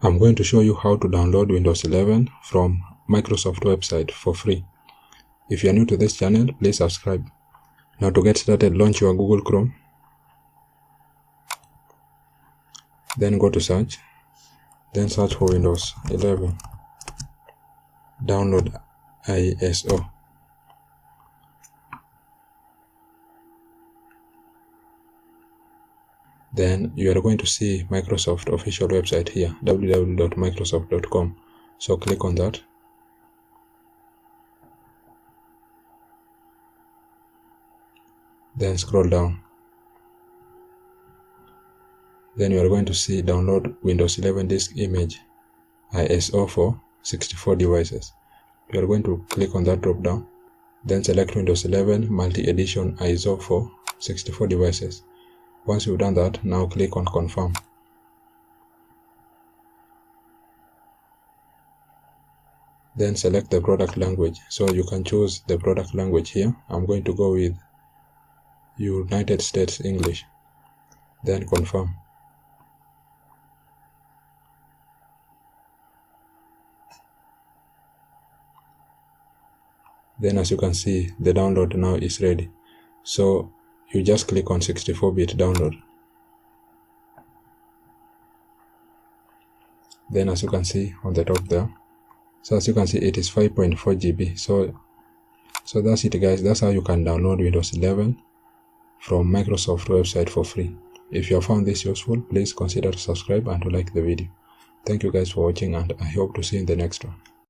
I'm going to show you how to download Windows 11 from Microsoft website for free. If you are new to this channel, please subscribe. Now to get started, launch your Google Chrome. Then go to search. Then search for Windows 11. Download ISO. Then you are going to see Microsoft official website here, www.microsoft.com. So click on that. Then scroll down. Then you are going to see download Windows 11 disk image ISO for 64 devices. You are going to click on that drop down. Then select Windows 11 multi-edition ISO for 64 devices. Once you've done that, now click on confirm. Then select the product language. So you can choose the product language here. I'm going to go with United States English. Then confirm. Then as you can see, the download now is ready. So you just click on 64-bit download. Then as you can see on the top there, so as you can see it is 5.4 GB. So that's it guys. That's how you can download Windows 11 from Microsoft website for free. If you have found this useful, please consider to subscribe and to like the video. Thank you guys for watching, and I hope to see you in the next one.